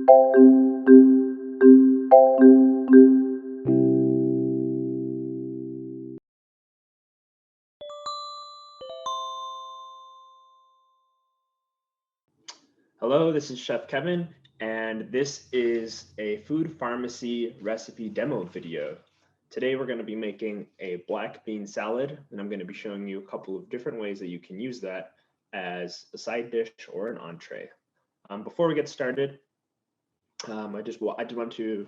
Hello, this is Chef Kevin, and this is a food pharmacy recipe demo video. Today we're going to be making a black bean salad, and I'm going to be showing you a couple of different ways that you can use that as a side dish or an entree. Before we get started, I just want to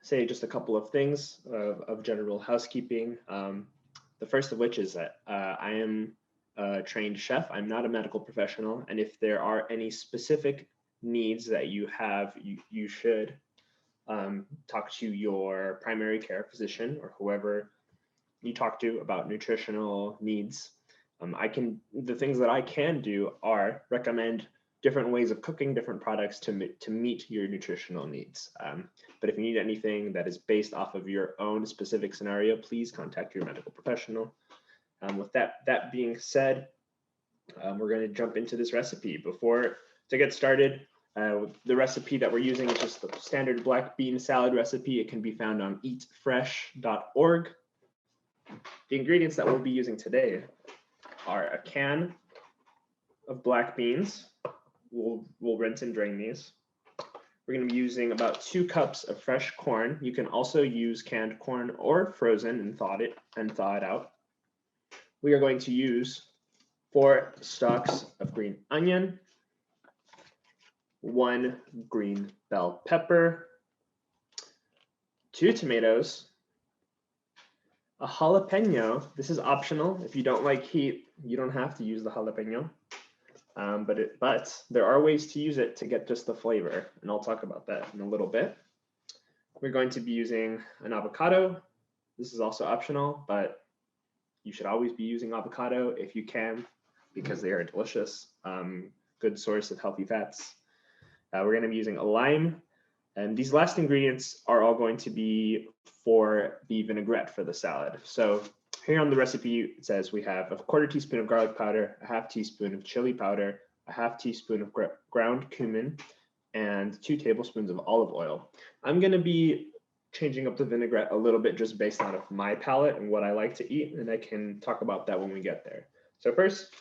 say just a couple of things of general housekeeping. The first of which is that I am a trained chef. I'm not a medical professional, and if there are any specific needs that you have, you should talk to your primary care physician or whoever you talk to about nutritional needs. The things that I can do are recommend different ways of cooking different products to meet your nutritional needs. But if you need anything that is based off of your own specific scenario, please contact your medical professional. With that being said, we're going to jump into this recipe. To get started, the recipe that we're using is just the standard black bean salad recipe. It can be found on eatfresh.org. The ingredients that we'll be using today are a can of black beans. We'll rinse and drain these. We're going to be using about 2 cups of fresh corn. You can also use canned corn or frozen and thaw it out. We are going to use 4 stalks of green onion, 1 green bell pepper, 2 tomatoes, a jalapeno. This is optional. If you don't like heat, you don't have to use the jalapeno. But there are ways to use it to get just the flavor, and I'll talk about that in a little bit. We're going to be using an avocado. This is also optional, but you should always be using avocado if you can, because they are delicious, good source of healthy fats. We're going to be using a lime, and these last ingredients are all going to be for the vinaigrette for the salad. So here on the recipe, it says we have a 1/4 teaspoon of garlic powder, a 1/2 teaspoon of chili powder, a 1/2 teaspoon of ground cumin, and 2 tablespoons of olive oil. I'm going to be changing up the vinaigrette a little bit just based on my palate and what I like to eat, and I can talk about that when we get there. So first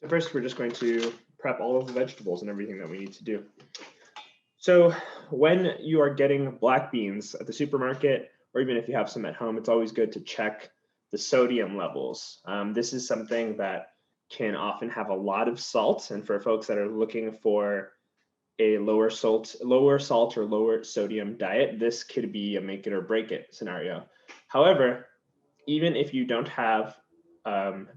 we're just going to prep all of the vegetables and everything that we need to do. So when you are getting black beans at the supermarket, or even if you have some at home, it's always good to check the sodium levels. This is something that can often have a lot of salt, and for folks that are looking for a lower salt or lower sodium diet, this could be a make it or break it scenario. However, even if you don't have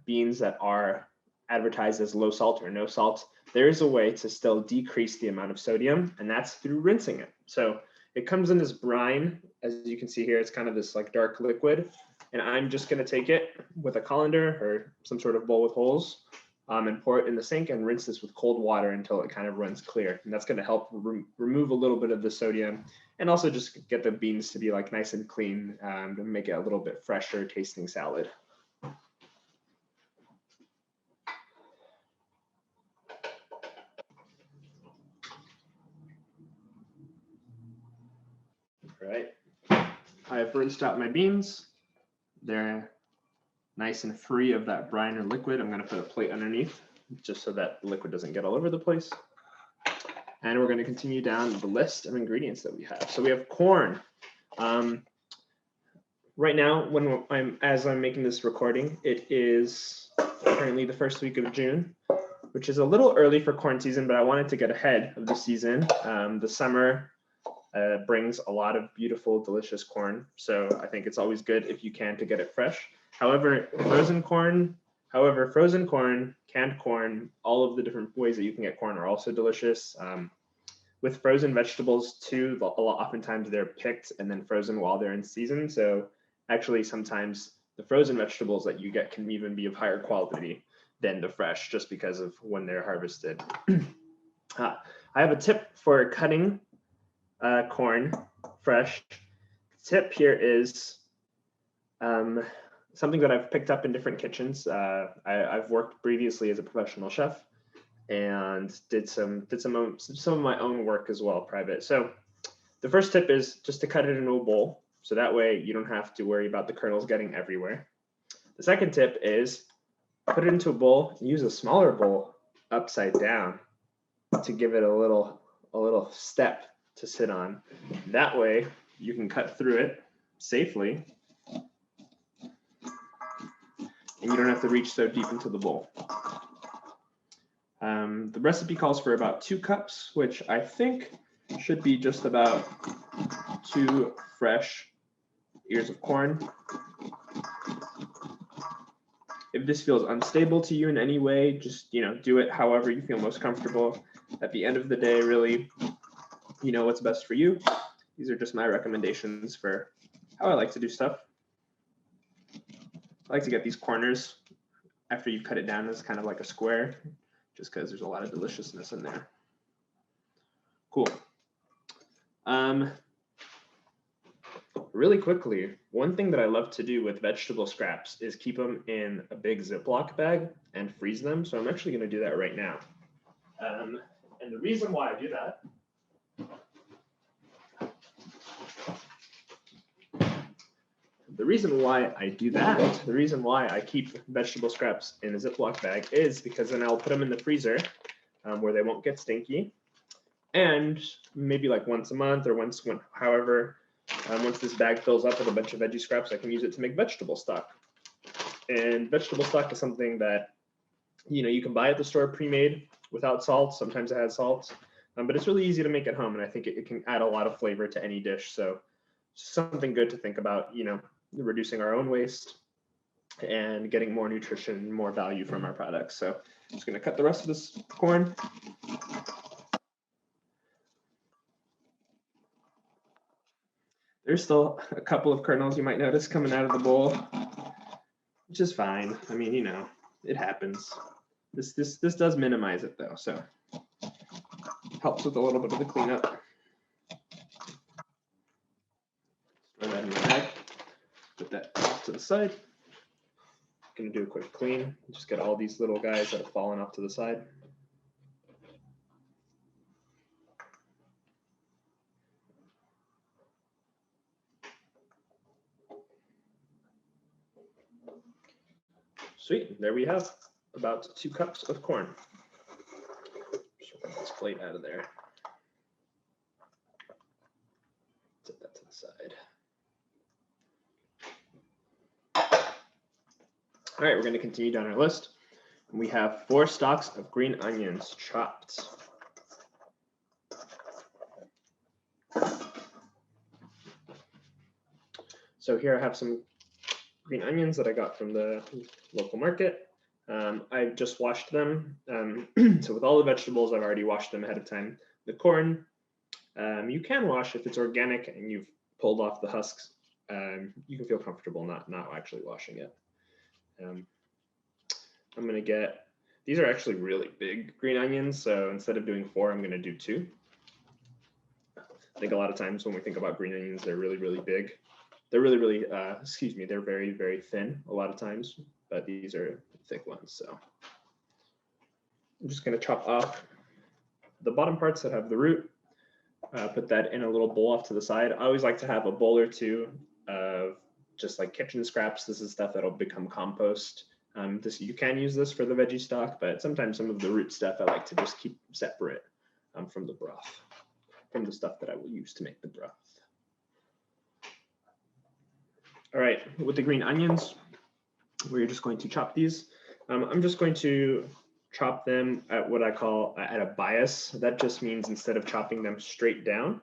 beans that are advertised as low salt or no salt, there is a way to still decrease the amount of sodium, and that's through rinsing it. So it comes in this brine, as you can see here. It's kind of this like dark liquid, and I'm just going to take it with a colander or some sort of bowl with holes, and pour it in the sink and rinse this with cold water until it kind of runs clear. And that's going to help remove a little bit of the sodium, and also just get the beans to be like nice and clean, to make it a little bit fresher tasting salad. All right, I've rinsed out my beans. They're nice and free of that brine or liquid. I'm going to put a plate underneath just so that the liquid doesn't get all over the place. And we're going to continue down the list of ingredients that we have. So we have corn. Right now, as I'm making this recording, it is currently the first week of June, which is a little early for corn season, but I wanted to get ahead of the season. The summer brings a lot of beautiful, delicious corn. So I think it's always good if you can to get it fresh. However, frozen corn, canned corn, all of the different ways that you can get corn are also delicious. With frozen vegetables too, oftentimes they're picked and then frozen while they're in season. So actually sometimes the frozen vegetables that you get can even be of higher quality than the fresh, just because of when they're harvested. I have a tip for cutting corn fresh. Tip here is something that I've picked up in different kitchens. I've worked previously as a professional chef, and did some of my own work as well, private. So the first tip is just to cut it into a bowl, so that way you don't have to worry about the kernels getting everywhere. The second tip is put it into a bowl, use a smaller bowl upside down to give it a little step to sit on. That way you can cut through it safely and you don't have to reach so deep into the bowl. The recipe calls for about 2 cups, which I think should be just about 2 fresh ears of corn. If this feels unstable to you in any way, just do it however you feel most comfortable. At the end of the day, really, you know what's best for you. These are just my recommendations for how I like to do stuff. I like to get these corners after you cut it down as kind of like a square, just because there's a lot of deliciousness in there. Cool. Really quickly, one thing that I love to do with vegetable scraps is keep them in a big Ziploc bag and freeze them. So I'm actually going to do that right now. And the reason why I do that the reason why I keep vegetable scraps in a Ziploc bag is because then I'll put them in the freezer where they won't get stinky. And maybe like once a month or once this bag fills up with a bunch of veggie scraps, I can use it to make vegetable stock. And vegetable stock is something that you can buy at the store pre-made without salt. Sometimes it has salt, but it's really easy to make at home, and I think it can add a lot of flavor to any dish. So something good to think about, reducing our own waste and getting more nutrition, more value from our products. So I'm just going to cut the rest of this corn. There's still a couple of kernels you might notice coming out of the bowl, which is fine. I mean, it happens. This does minimize it though, so helps with a little bit of the cleanup. Throw that in the bag. Put that off to the side. Gonna do a quick clean. Just get all these little guys that have fallen off to the side. Sweet, there we have about 2 cups of corn. Just get this plate out of there. Set that to the side. All right, we're going to continue down our list. We have 4 stalks of green onions chopped. So here I have some green onions that I got from the local market. I've just washed them. So with all the vegetables, I've already washed them ahead of time. The corn, you can wash if it's organic and you've pulled off the husks. You can feel comfortable not actually washing it. I'm going to get, these are actually really big green onions. So instead of doing 4, I'm going to do 2. I think a lot of times when we think about green onions, they're really, really big. They're really, they're very, very thin a lot of times, but these are thick ones. So I'm just going to chop off the bottom parts that have the root, put that in a little bowl off to the side. I always like to have a bowl or 2 of just like kitchen scraps. This is stuff that'll become compost. You can use this for the veggie stock, but sometimes some of the root stuff I like to just keep separate from the broth, from the stuff that I will use to make the broth. All right, with the green onions, we're just going to chop these. I'm just going to chop them at what I call at a bias. That just means instead of chopping them straight down,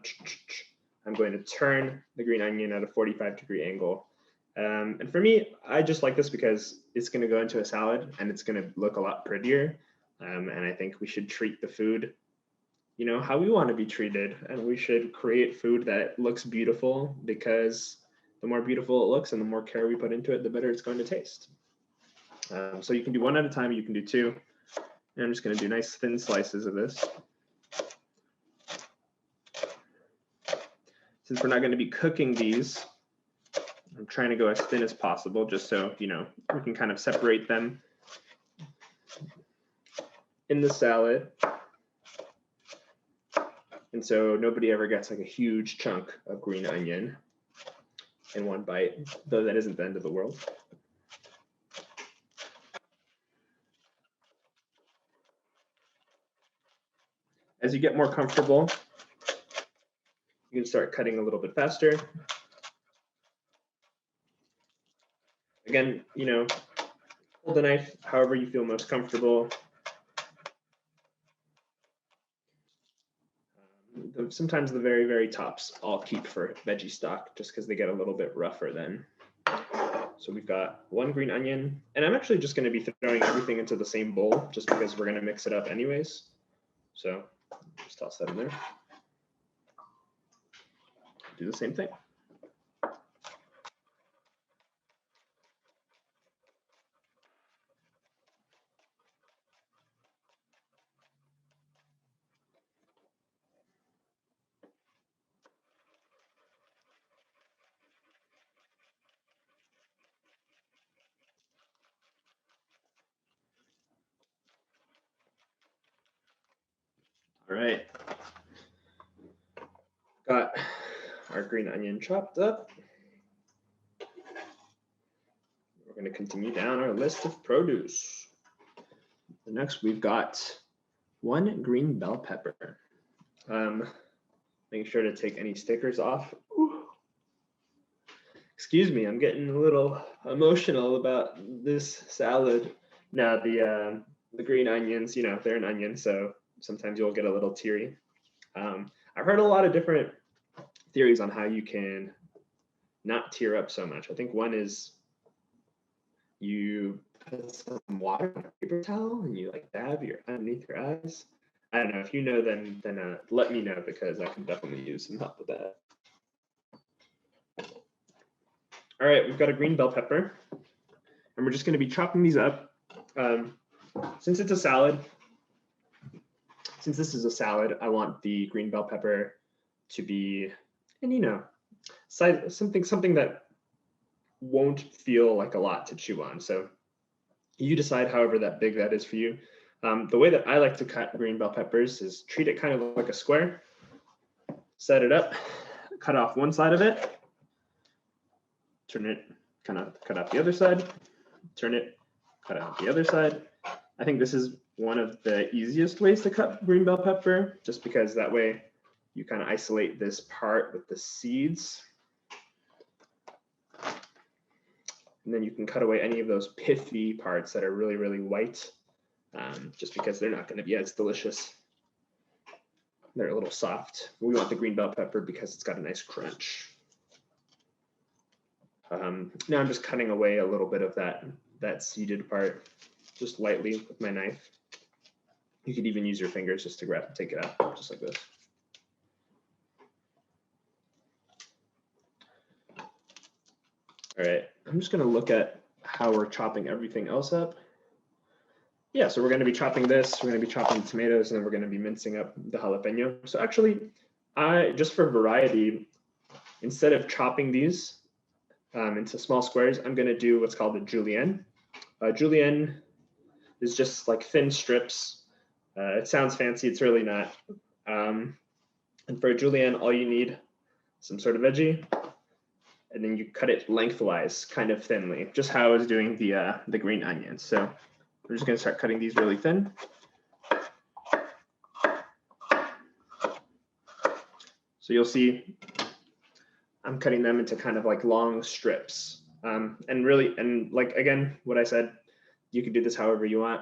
I'm going to turn the green onion at a 45-degree angle. And for me, I just like this because it's going to go into a salad and it's going to look a lot prettier. And I think we should treat the food, how we want to be treated. And we should create food that looks beautiful, because the more beautiful it looks and the more care we put into it, the better it's going to taste. So you can do 1 at a time, you can do 2. And I'm just going to do nice thin slices of this. Since we're not going to be cooking these, I'm trying to go as thin as possible, just so, we can kind of separate them. in the salad. And so nobody ever gets like a huge chunk of green onion in one bite, though that isn't the end of the world. As you get more comfortable, you can start cutting a little bit faster. Again, you know, hold the knife however you feel most comfortable. Sometimes the very, very tops I'll keep for veggie stock just because they get a little bit rougher then. So we've got one green onion, and I'm actually just going to be throwing everything into the same bowl just because we're going to mix it up anyways. So just toss that in there. Do the same thing. All right. Got our green onion chopped up. We're going to continue down our list of produce. Next, we've got one green bell pepper. Make sure to take any stickers off. Ooh. Excuse me, I'm getting a little emotional about this salad. Now the green onions, you know, they're an onion, so sometimes you'll get a little teary. I've heard a lot of different theories on how you can not tear up so much. I think one is you put some water on a paper towel and you like dab your underneath your eyes. I don't know. If you know, then let me know because I can definitely use some help with that. All right, we've got a green bell pepper, and we're just going to be chopping these up. Since it's a salad, since this is a salad, I want the green bell pepper to be, and you know, size something that won't feel like a lot to chew on. So you decide however that big that is for you. The way that I like to cut green bell peppers is treat it kind of like a square, set it up, cut off one side of it, turn it, kind of cut off the other side, turn it, cut out the other side. I think this is one of the easiest ways to cut green bell pepper, just because that way you kind of isolate this part with the seeds. And then you can cut away any of those pithy parts that are really, really white, just because they're not going to be as delicious. They're a little soft. We want the green bell pepper because it's got a nice crunch. Now I'm just cutting away a little bit of that seeded part, just lightly with my knife. You could even use your fingers just to take it out, just like this. All right, I'm just going to look at how we're chopping everything else up. Yeah, so we're going to be chopping this, we're going to be chopping the tomatoes, and then we're going to be mincing up the jalapeno. So actually, just for variety, instead of chopping these into small squares, I'm going to do what's called a julienne. Julienne is just like thin strips. It sounds fancy, it's really not. And for a julienne, all you need is some sort of veggie, and then you cut it lengthwise, kind of thinly, just how I was doing the green onions. So we're just going to start cutting these really thin. So you'll see I'm cutting them into kind of like long strips. And like, again, what I said, you can do this however you want.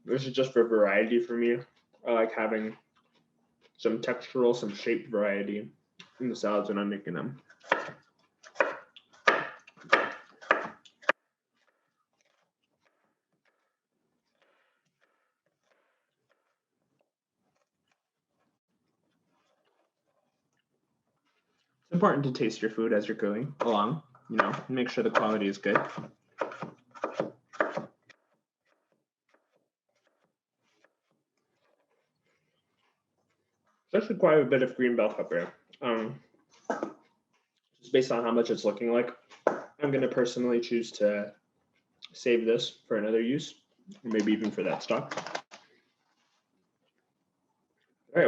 This is just for variety for me. I like having some textural, some shape variety in the salads when I'm making them. It's important to taste your food as you're going along, you know, make sure the quality is good. There's actually quite a bit of green bell pepper. Just based on how much it's looking like, I'm going to personally choose to save this for another use, maybe even for that stock.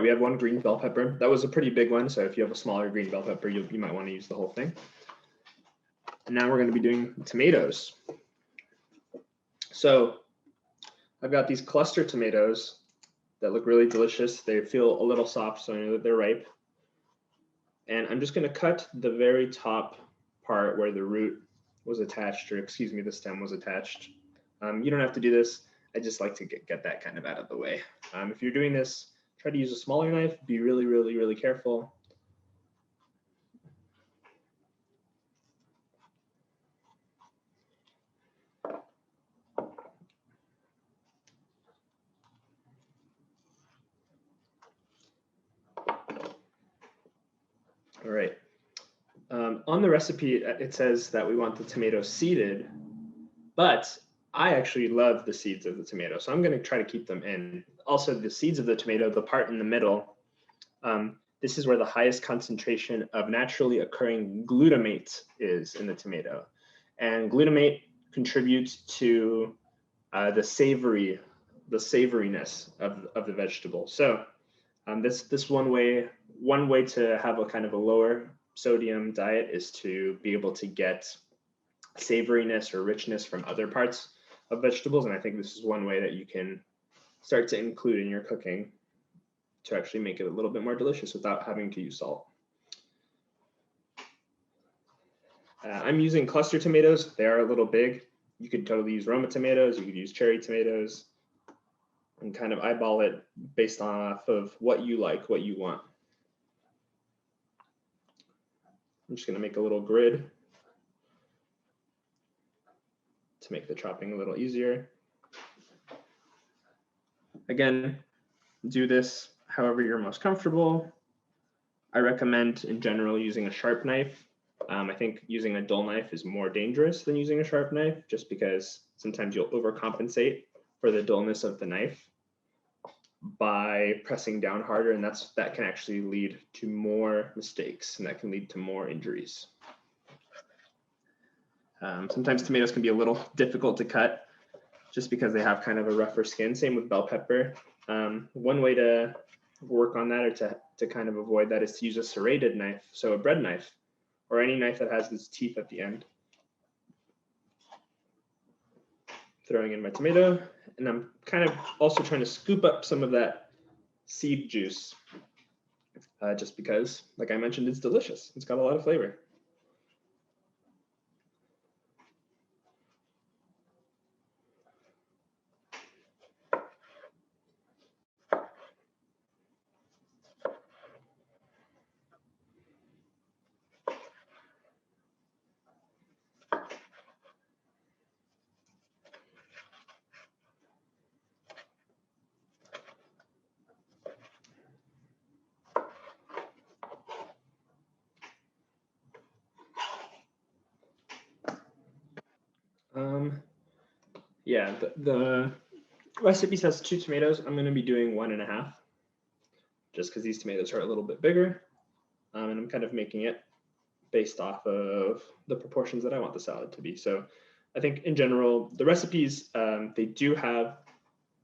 we have 1 green bell pepper. That was a pretty big one, so if you have a smaller green bell pepper, you might want to use the whole thing. And now we're going to be doing tomatoes. So I've got these cluster tomatoes that look really delicious. They feel a little soft, so I know that they're ripe. And I'm just going to cut the very top part where the root was attached, or excuse me, the stem was attached. You don't have to do this. I just like to get that kind of out of the way. If you're doing this, try to use a smaller knife. Be really, really, really careful. All right. On the recipe, it says that we want the tomato seeded, but I actually love the seeds of the tomato, so I'm going to try to keep them in. Also, the seeds of the tomato, the part in the middle, this is where the highest concentration of naturally occurring glutamate is in the tomato. And glutamate contributes to the savoriness of the vegetable. So this one way to have a kind of a lower sodium diet is to be able to get savoriness or richness from other parts of vegetables. And I think this is one way that you can start to include in your cooking to actually make it a little bit more delicious without having to use salt. I'm using cluster tomatoes. They are a little big. You could totally use Roma tomatoes. You could use cherry tomatoes, and kind of eyeball it based off of what you like, what you want. I'm just going to make a little grid to make the chopping a little easier. Again, do this however you're most comfortable. I recommend, in general, using a sharp knife. I think using a dull knife is more dangerous than using a sharp knife, just because sometimes you'll overcompensate for the dullness of the knife by pressing down harder, and that can actually lead to more mistakes, and that can lead to more injuries. Sometimes tomatoes can be a little difficult to cut just because they have kind of a rougher skin. Same with bell pepper. One way to work on that, or to kind of avoid that, is to use a serrated knife, so a bread knife, or any knife that has this teeth at the end. Throwing in my tomato, and I'm kind of also trying to scoop up some of that seed juice, just because, like I mentioned, it's delicious. It's got a lot of flavor. Yeah, the recipe says 2 tomatoes. I'm going to be doing 1.5, just because these tomatoes are a little bit bigger, and I'm kind of making it based off of the proportions that I want the salad to be. So I think in general, the recipes, they do have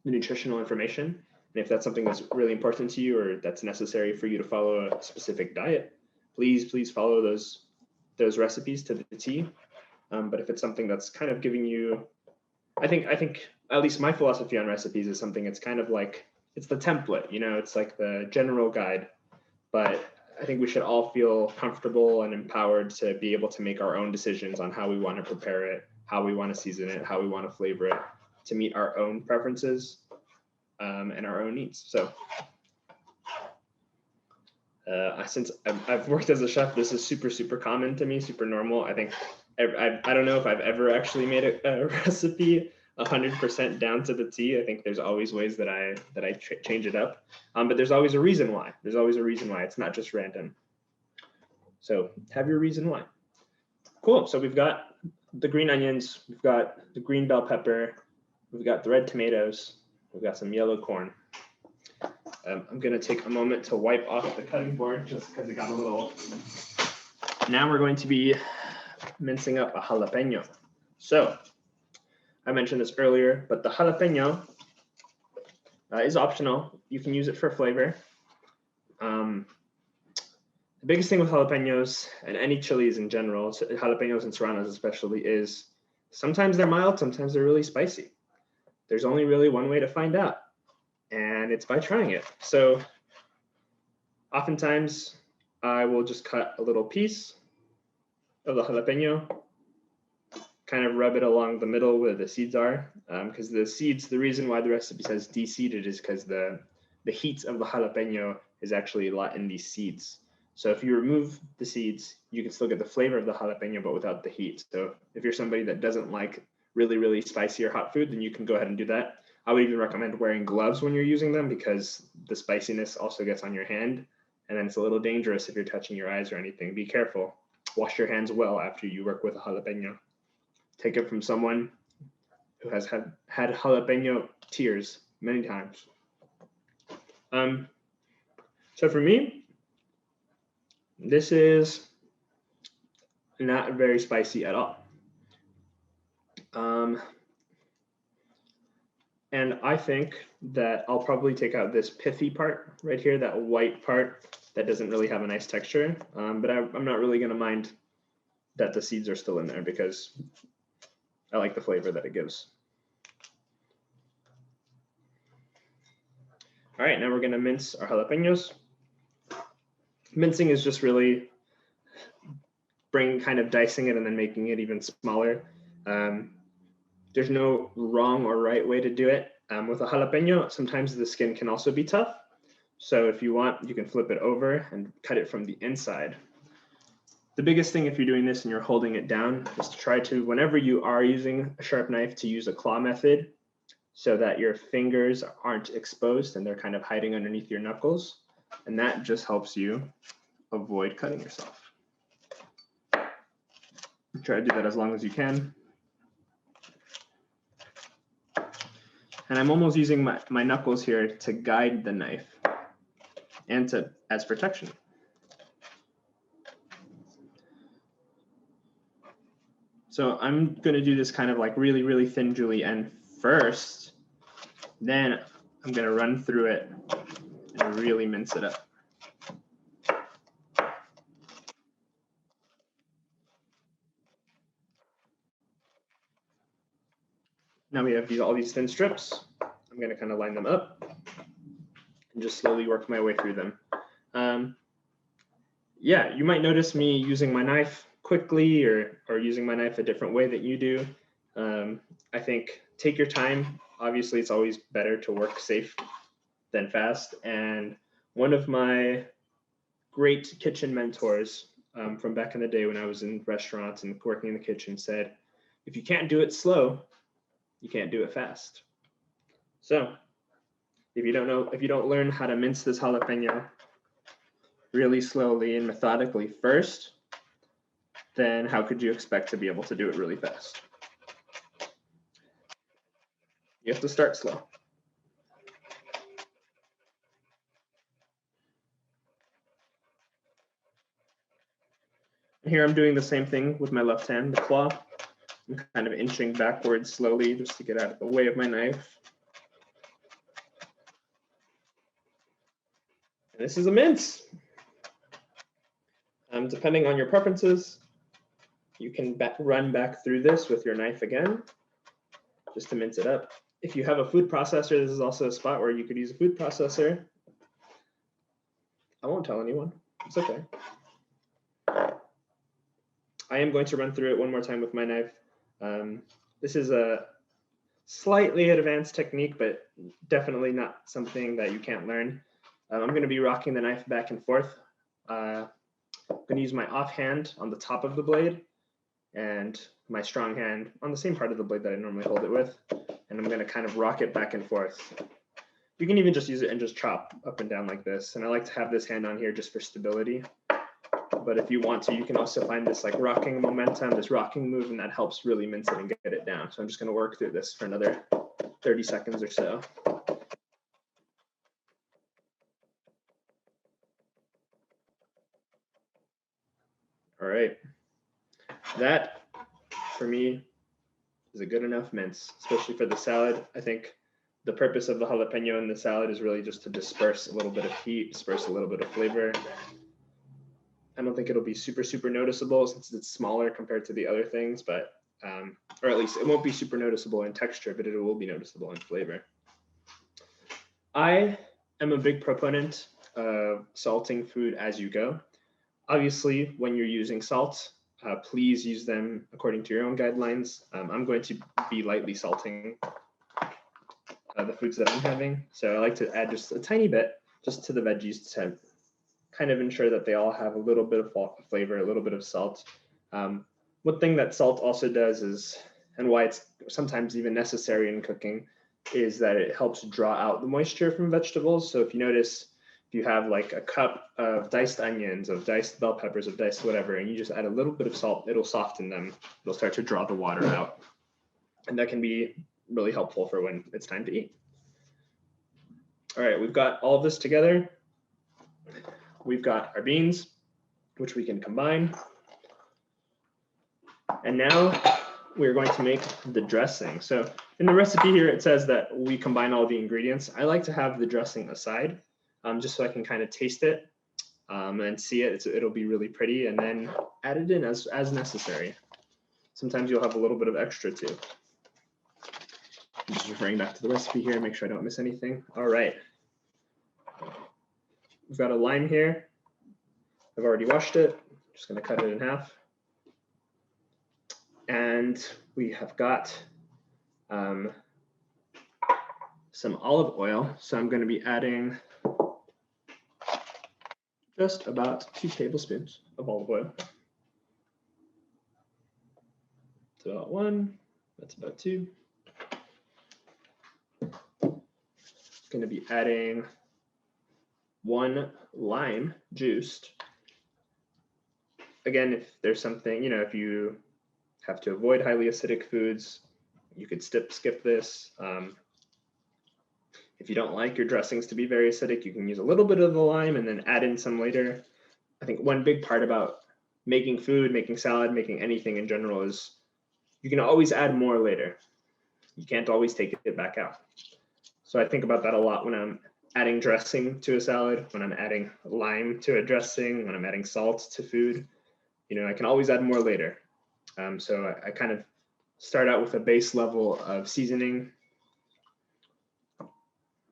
the nutritional information, and if that's something that's really important to you, or that's necessary for you to follow a specific diet, please follow those recipes to the T. But if it's something that's kind of giving you, I think at least my philosophy on recipes is something, it's kind of like, it's the template, it's like the general guide, but I think we should all feel comfortable and empowered to be able to make our own decisions on how we want to prepare it, how we want to season it, how we want to flavor it, to meet our own preferences and our own needs. So since I've worked as a chef, this is super common to me, super normal. I think I don't know if I've ever actually made a recipe 100% down to the T. I think there's always ways that I change it up, but there's always a reason why. There's always a reason why. It's not just random. So have your reason why. Cool. So we've got the green onions, we've got the green bell pepper, we've got the red tomatoes, we've got some yellow corn. I'm going to take a moment to wipe off the cutting board just because it got a little. Now we're going to be mincing up a jalapeno. So I mentioned this earlier, but the jalapeno is optional. You can use it for flavor. The biggest thing with jalapenos and any chilies in general, jalapenos and serranos especially, is sometimes they're mild, sometimes they're really spicy. There's only really one way to find out, and it's by trying it. So oftentimes I will just cut a little piece of the jalapeno, kind of rub it along the middle where the seeds are, because the seeds, the reason why the recipe says de-seeded is because the heat of the jalapeno is actually a lot in these seeds. So if you remove the seeds, you can still get the flavor of the jalapeno, but without the heat. So if you're somebody that doesn't like really, really spicy or hot food, then you can go ahead and do that. I would even recommend wearing gloves when you're using them because the spiciness also gets on your hand, and then it's a little dangerous if you're touching your eyes or anything. Be careful. Wash your hands well after you work with a jalapeno. Take it from someone who has had jalapeno tears many times. So for me, this is not very spicy at all. And I think that I'll probably take out this pithy part right here, that white part that doesn't really have a nice texture. But I'm not really going to mind that the seeds are still in there because I like the flavor that it gives. All right, now we're going to mince our jalapenos. Mincing is just really kind of dicing it and then making it even smaller. There's no wrong or right way to do it. With a jalapeno, sometimes the skin can also be tough. So if you want, you can flip it over and cut it from the inside. The biggest thing if you're doing this and you're holding it down is to try to, whenever you are using a sharp knife, to use a claw method so that your fingers aren't exposed and they're kind of hiding underneath your knuckles. And that just helps you avoid cutting yourself. Try to do that as long as you can. And I'm almost using my knuckles here to guide the knife and as protection. So I'm going to do this kind of like really, really thin julienne first. Then I'm going to run through it and really mince it up. Now we have all these thin strips. I'm going to kind of line them up and just slowly work my way through them. Yeah, you might notice me using my knife quickly or using my knife a different way that you do. I think take your time. Obviously, it's always better to work safe than fast. And one of my great kitchen mentors from back in the day when I was in restaurants and working in the kitchen said, if you can't do it slow, you can't do it fast. So if you don't learn how to mince this jalapeno really slowly and methodically first, then how could you expect to be able to do it really fast? You have to start slow. Here I'm doing the same thing with my left hand, the claw. I'm kind of inching backwards slowly just to get out of the way of my knife. And this is a mince. Depending on your preferences, you can run back through this with your knife again, just to mince it up. If you have a food processor, this is also a spot where you could use a food processor. I won't tell anyone. It's okay. I am going to run through it one more time with my knife. This is a slightly advanced technique, but definitely not something that you can't learn. I'm going to be rocking the knife back and forth. I'm going to use my offhand on the top of the blade and my strong hand on the same part of the blade that I normally hold it with. And I'm going to kind of rock it back and forth. You can even just use it and just chop up and down like this. And I like to have this hand on here just for stability. But if you want to, you can also find this like rocking momentum, this rocking move, and that helps really mince it and get it down. So I'm just going to work through this for another 30 seconds or so. All right. That, for me, is a good enough mince, especially for the salad. I think The purpose of the jalapeno in the salad is really just to disperse a little bit of heat, disperse a little bit of flavor. I don't think it'll be super noticeable since it's smaller compared to the other things, but or at least it won't be super noticeable in texture, but it will be noticeable in flavor. I am a big proponent of salting food as you go. Obviously, when you're using salt, please use them according to your own guidelines. I'm going to be lightly salting the foods that I'm having. So I like to add just a tiny bit just to the veggies to kind of ensure that they all have a little bit of flavor, a little bit of salt. One thing that salt also does is, and why it's sometimes even necessary in cooking, is that it helps draw out the moisture from vegetables. So if you notice, if you have like a cup of diced onions, of diced bell peppers, of diced whatever, and you just add a little bit of salt, it'll soften them. It'll start to draw the water out. And that can be really helpful for when it's time to eat. All right, we've got all of this together. We've got our beans, which we can combine. And now we're going to make the dressing. So in the recipe here, it says that we combine all the ingredients. I like to have the dressing aside, just so I can kind of taste it and see it. It'll be really pretty, and then add it in as necessary. Sometimes you'll have a little bit of extra too. I'm just referring back to the recipe here, make sure I don't miss anything. All right. We've got a lime here. I've already washed it. Just gonna cut it in half. And we have got some olive oil. So I'm gonna be adding just about 2 tablespoons of olive oil. That's about 1, that's about 2. Going to be adding 1 lime juiced. Again, if there's something, if you have to avoid highly acidic foods, you could skip this. If you don't like your dressings to be very acidic, you can use a little bit of the lime and then add in some later. I think one big part about making food, making salad, making anything in general is you can always add more later. You can't always take it back out. So I think about that a lot when I'm adding dressing to a salad, when I'm adding lime to a dressing, when I'm adding salt to food. I can always add more later. So I kind of start out with a base level of seasoning.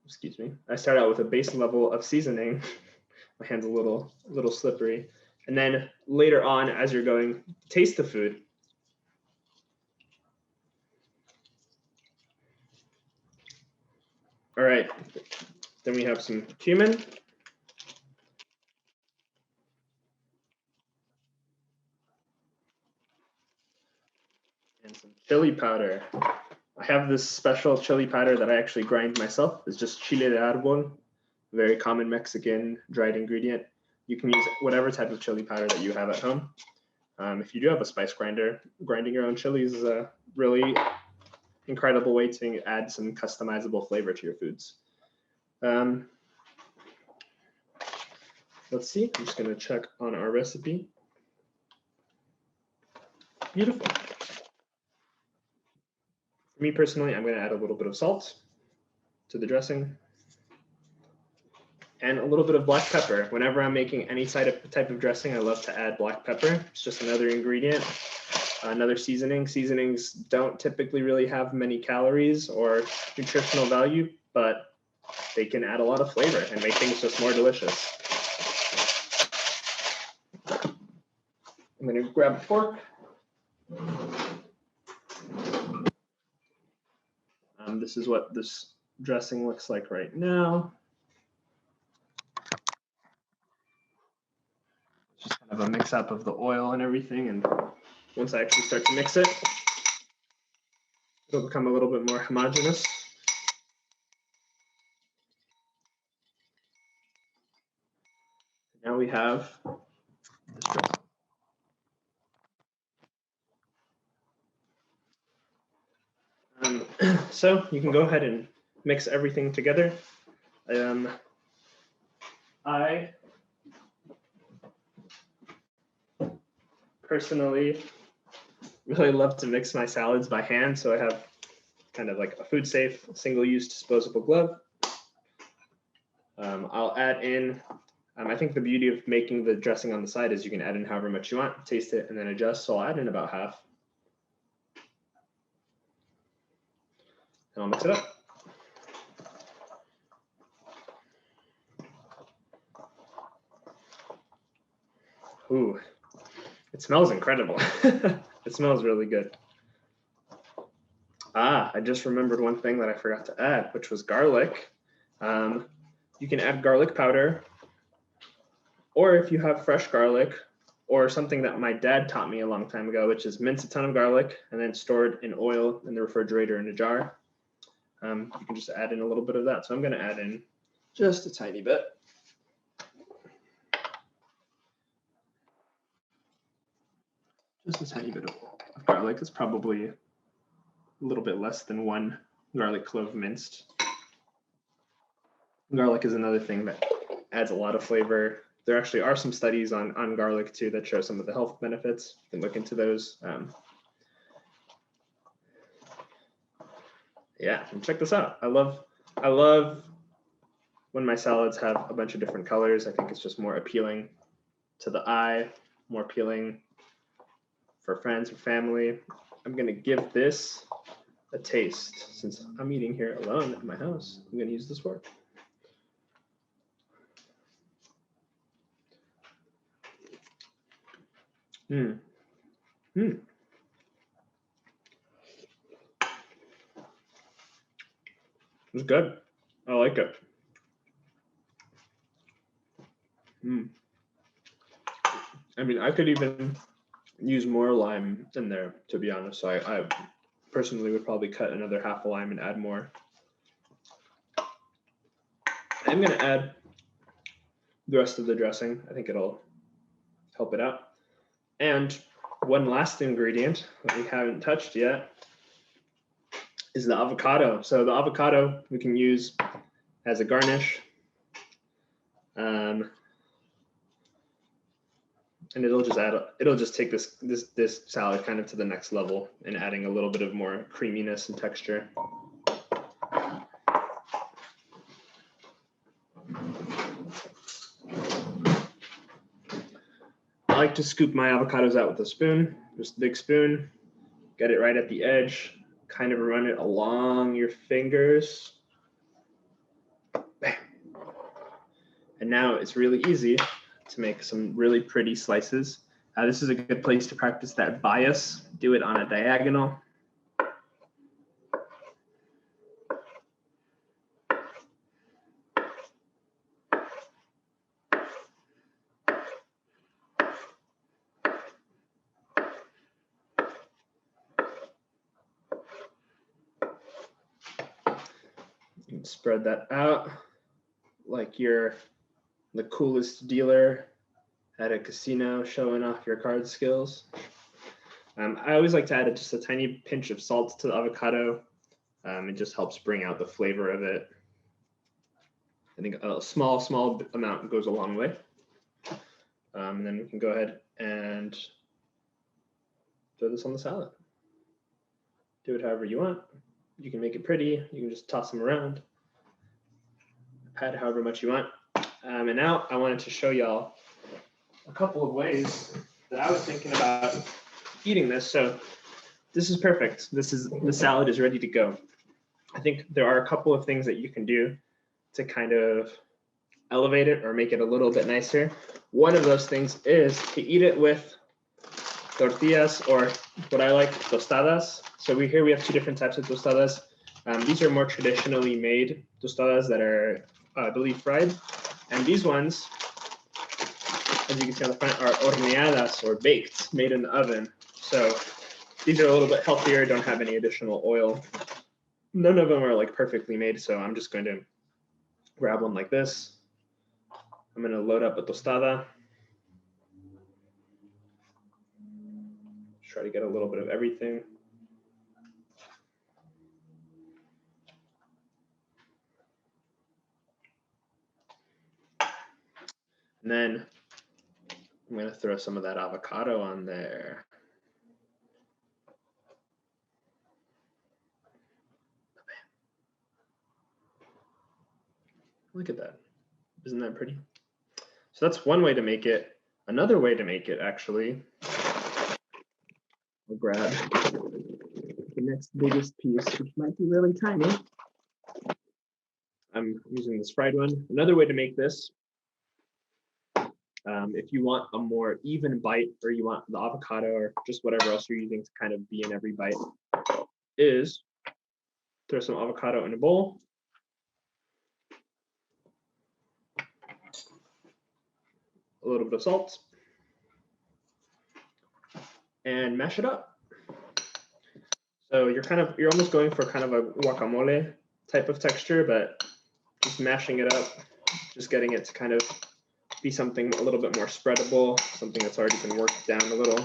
Excuse me. I start out with a base level of seasoning. My hand's a little slippery. And then later on, as you're going, taste the food. All right, then we have some cumin. And some chili powder. I have this special chili powder that I actually grind myself. It's just chile de árbol, very common Mexican dried ingredient. You can use whatever type of chili powder that you have at home. If you do have a spice grinder, grinding your own chilies is a really incredible way to add some customizable flavor to your foods. Let's see, I'm just going to check on our recipe. Beautiful. For me personally, I'm going to add a little bit of salt to the dressing and a little bit of black pepper. Whenever I'm making any type of dressing, I love to add black pepper. It's just another ingredient, another seasoning. Seasonings don't typically really have many calories or nutritional value, but they can add a lot of flavor and make things just more delicious. I'm going to grab a fork. This is what this dressing looks like right now. Just kind of a mix up of the oil and everything. And once I actually start to mix it, it'll become a little bit more homogeneous. Now we have this dressing. So you can go ahead and mix everything together. I personally really love to mix my salads by hand, so I have kind of like a food safe, single-use disposable glove. I'll add in, I think the beauty of making the dressing on the side is you can add in however much you want, taste it, and then adjust. So I'll add in about half. And I'll mix it up. Ooh, it smells incredible. It smells really good. I just remembered one thing that I forgot to add, which was garlic. You can add garlic powder, or if you have fresh garlic, or something that my dad taught me a long time ago, which is mince a ton of garlic and then store it in oil in the refrigerator in a jar. You can just add in a little bit of that. So I'm going to add in just a tiny bit. Just a tiny bit of garlic. It's probably a little bit less than 1 garlic clove minced. Garlic is another thing that adds a lot of flavor. There actually are some studies on garlic too that show some of the health benefits. You can look into those. Yeah, and check this out. I love when my salads have a bunch of different colors. I think it's just more appealing to the eye, more appealing for friends or family. I'm gonna give this a taste. Since I'm eating here alone at my house, I'm gonna use this fork. It's good. I like it. I mean, I could even use more lime in there, to be honest. So I personally would probably cut another half a lime and add more. I'm gonna add the rest of the dressing. I think it'll help it out. And one last ingredient that we haven't touched yet is the avocado. So the avocado we can use as a garnish. And it'll just take this salad kind of to the next level and adding a little bit of more creaminess and texture. I like to scoop my avocados out with a spoon, just a big spoon, get it right at the edge, kind of run it along your fingers. Bam. And now it's really easy to make some really pretty slices. This is a good place to practice that bias. Do it on a diagonal. You can spread that out like you're the coolest dealer at a casino showing off your card skills. I always like to add just a tiny pinch of salt to the avocado. It just helps bring out the flavor of it. I think a small amount goes a long way. And then we can go ahead and throw this on the salad. Do it however you want. You can make it pretty. You can just toss them around. Add however much you want. And now I wanted to show y'all a couple of ways that I was thinking about eating this. So this is perfect. The salad is ready to go. I think there are a couple of things that you can do to kind of elevate it or make it a little bit nicer. One of those things is to eat it with tortillas, or what I like, tostadas. So we have two different types of tostadas. These are more traditionally made tostadas that are, I believe, fried. And these ones, as you can see on the front, are horneadas, or baked, made in the oven. So these are a little bit healthier, don't have any additional oil. None of them are like perfectly made, so I'm just going to grab one like this. I'm going to load up a tostada. Try to get a little bit of everything. And then I'm going to throw some of that avocado on there. Look at that. Isn't that pretty? So that's one way to make it. Another way to make it, actually, I'll grab the next biggest piece, which might be really tiny. I'm using this fried one. Another way to make this, if you want a more even bite, or you want the avocado or just whatever else you're using to kind of be in every bite, is throw some avocado in a bowl. A little bit of salt, and mash it up. So you're almost going for kind of a guacamole type of texture, but just mashing it up, just getting it to kind of be something a little bit more spreadable, something that's already been worked down a little.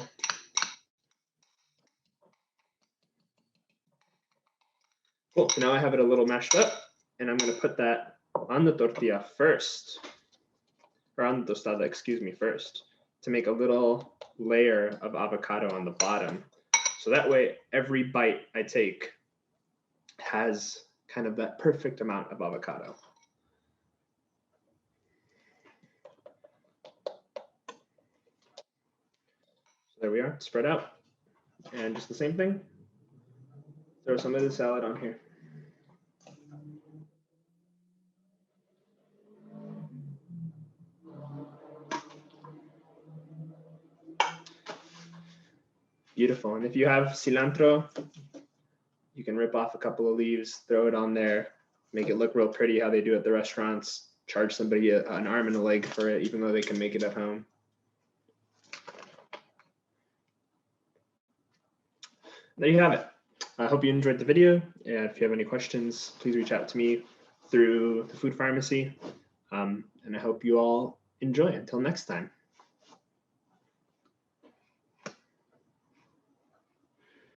Cool, so now I have it a little mashed up, and I'm gonna put that on the tortilla first, or on the tostada, excuse me, first, to make a little layer of avocado on the bottom. So that way, every bite I take has kind of that perfect amount of avocado. So there we are, spread out. And just the same thing, throw some of the salad on here. Beautiful. And if you have cilantro, you can rip off a couple of leaves, throw it on there, make it look real pretty how they do at the restaurants, charge somebody an arm and a leg for it, even though they can make it at home. There you have it. I hope you enjoyed the video. And if you have any questions, please reach out to me through the food pharmacy. And I hope you all enjoy. Until next time.